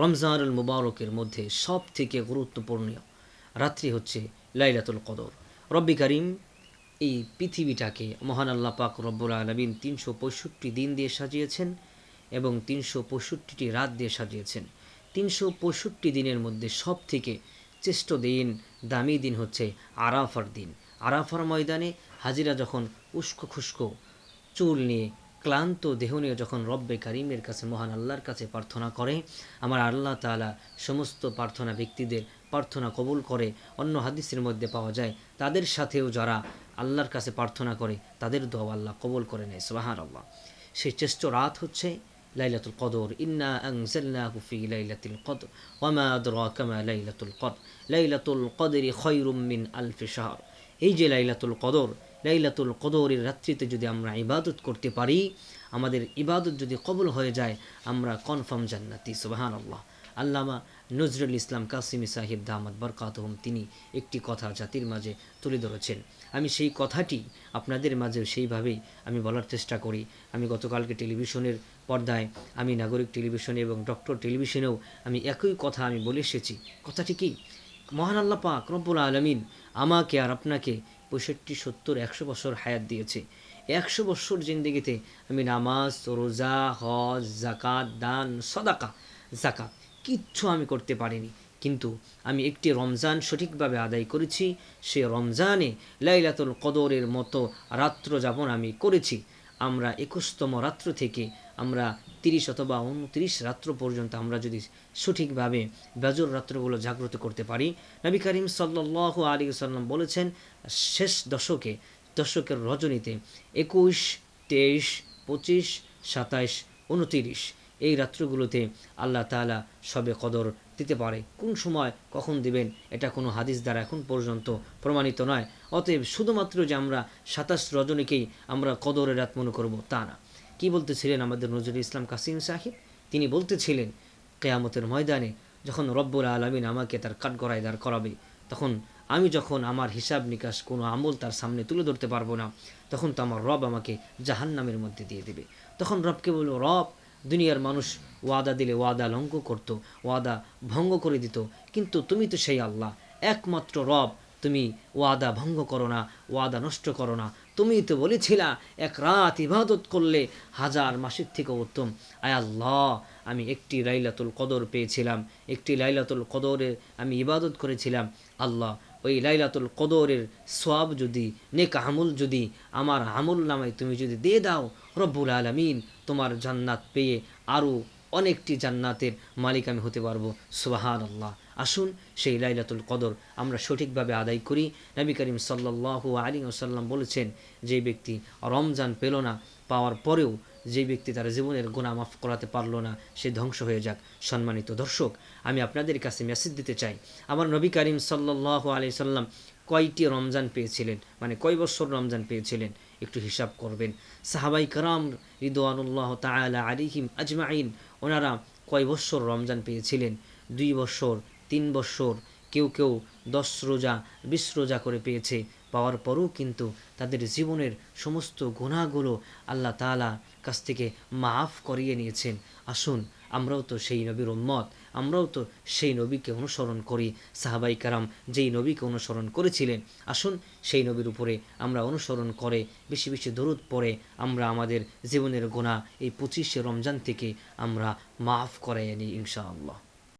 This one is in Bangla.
রমজানুল মুবারকের মধ্যে সব থেকে গুরুত্বপূর্ণ রাত্রি হচ্ছে লাইলাতুল কদর। রব্বি করিম এই পৃথিবীটাকে মহান আল্লাহ পাক রব্বুল আলামিন ৩৬৫ দিন দিয়ে সাজিয়েছেন এবং ৩৬৫টি রাত দিয়ে সাজিয়েছেন। ৩৬৫ দিনের মধ্যে সব থেকে শ্রেষ্ঠ দিন, দামি দিন হচ্ছে আরাফার দিন। আরাফার ময়দানে হাজিরা যখন উস্কো খুস্কো চুল নিয়ে, ক্লান্ত দেহ নিয়ে যখন রব্বে কারিমের কাছে, মহান আল্লাহর কাছে প্রার্থনা করে, আমার আল্লাহ তাআলা সমস্ত প্রার্থনা ব্যক্তিদের প্রার্থনা কবুল করে। অন্য হাদিসের মধ্যে পাওয়া যায় তাদের সাথেও যারা আল্লাহর কাছে প্রার্থনা করে তাদের দোয়া আল্লাহ কবুল করে নেয়। সুবহানাল্লাহ। সেই শ্রেষ্ঠ রাত হচ্ছে লাইলাতুল কদর। ইন্না আনজালনাহু ফি লাইলাতিল কদর ওয়া মা আদরাকা মা লাইলাতুল কদর লাইলাতুল কদরি খায়রুম মিন আলফি শাহর। এই যে লাইলাতুল কদর, লাইলাতুল কদরের রাত্রিতে যদি আমরা ইবাদত করতে পারি, আমাদের ইবাদত যদি কবুল হয়ে যায়, আমরা কনফার্ম জান্নাতি। সুবহানাল্লাহ। আল্লামা নজরুল ইসলাম কাসিমি সাহেব দামাত বরকাতুহুম তিনি একটি কথা জাতির মাঝে তুলে ধরেছেন। আমি সেই কথাটি আপনাদের মাঝেও সেইভাবেই আমি বলার চেষ্টা করি। আমি গতকালকে টেলিভিশনের পর্দায়, আমি নাগরিক টেলিভিশনে এবং ডক্টর টেলিভিশনেও আমি একই কথা আমি বলে এসেছি। কথাটি কি? মহান আল্লাহ পাক রব্বুল আলামিন আমাকে আর আপনাকে 65, 70, 100 বছর হায়াত দিয়েছে। 100 বছর জিন্দেগিতে আমি নামাজ, রোজা, হজ, জাকাত, দান, সদাকা, জাকাত কিচ্ছু আমি করতে পারিনি, কিন্তু আমি একটি রমজান সঠিকভাবে আদায় করেছি। সে রমজানে লাইলাতুল কদরের মতো রাত্র যাপন আমি করেছি। আমরা 21তম রাত্র থেকে আমরা 30 অথবা 29 রাত্র পর্যন্ত আমরা যদি সঠিকভাবে বেজর রাত্রগুলো জাগ্রত করতে পারি, নবী করিম সাল্লাল্লাহু আলাইহি ওয়াসাল্লাম বলেছেন শেষ দশকের রজনীতে 21, 23, 25, 27, 29 এই রাত্রগুলোতে আল্লাহ তাআলা শবে কদর দিতে পারে। কোন সময় কখন দিবেন এটা কোনো হাদিস দ্বারা এখন পর্যন্ত প্রমাণিত নয়। অতএব শুধুমাত্র যে আমরা 27 রজনীকেই আমরা কদরের রাত মনে করব তা না। কি বলতেছিলেন আমাদের নজরুল ইসলাম কাসিম সাহেব? তিনি বলতেছিলেন কিয়ামতের ময়দানে যখন রব্বুল আলামিন আমাকে তার কাঠগড়ায় দাঁড় করাবে, তখন আমি যখন আমার হিসাব নিকাশ কোনো আমল তার সামনে তুলে ধরতে পারবো না, তখন তো আমার রব আমাকে জাহান্নামের মধ্যে দিয়ে দেবে। তখন রবকে বলবো, রব, দুনিয়ার মানুষ ওয়াদা দিলে ওয়াদা লঙ্ঘন করত, ওয়াদা ভঙ্গ করে দিত, কিন্তু তুমি তো সেই আল্লাহ, একমাত্র রব, তুমি ওয়াদা ভঙ্গ করো না, ওয়াদা নষ্ট করো না। তুমি তো বলেছিলা এক রাত ইবাদত করলে 1000 মাসের থেকে উত্তম। আয় আল্লাহ, আমি একটি লাইলাতুল কদর পেয়েছিলাম, একটি লাইলাতুল কদরে আমি ইবাদত করেছিলাম। আল্লাহ, ওই লাইলাতুল কদরের সওয়াব যদি, নেক আমল যদি আমার আমল নামায় তুমি যদি দিয়ে দাও, রব্বুল আলামিন তোমার জান্নাত পেয়ে আরও অনেকটি জান্নাতের মালিক আমি হতে পারবো। সুবহানাল্লাহ। আসুন সেই লাইলাতুল কদর আমরা সঠিকভাবে আদায় করি। নবী করিম সাল্লাল্লাহু আলাইহি ওয়াসাল্লাম বলেছেন, যে ব্যক্তি রমজান পেল না, পাওয়ার পরেও যে ব্যক্তি তার জীবনের গুনাহ মাফ করাতে পারলো না, সে ধ্বংস হয়ে যাক। সম্মানিত দর্শক, আমি আপনাদের কাছে মেসেজ দিতে চাই, আমার নবী করিম সাল্লাল্লাহু আলাইহি সাল্লাম কয়টি রমজান পেয়েছিলেন, মানে কয় বছর রমজান পেয়েছিলেন, একটু হিসাব করবেন। সাহাবাই কারাম রিদওয়ানুল্লাহ তাআলা আলাইহিম আজমাইন ওনারা কয় বছর রমজান পেয়েছিলেন? 2 বছর, 3 বছর, কেউ কেউ 10 রোজা, 20 রোজা করে পেয়েছে। পাওয়ার পরেও কিন্তু তাদের জীবনের সমস্ত গুনাহগুলো আল্লাহ তাআলা কাছ থেকে মাফ করিয়ে নিয়েছেন। আসুন আমরাও তো সেই নবীর উম্মত, আমরাও তো সেই নবীকে অনুসরণ করি। সাহাবাই কারাম যেই নবীকে অনুসরণ করেছিলেন, আসুন সেই নবীর উপরে আমরা অনুসরণ করে বেশি বেশি দরুদ পড়ে আমরা আমাদের জীবনের গুনাহ এই 25শে রমজান থেকে আমরা মাফ করাইয়া নিই ইনশাআল্লাহ।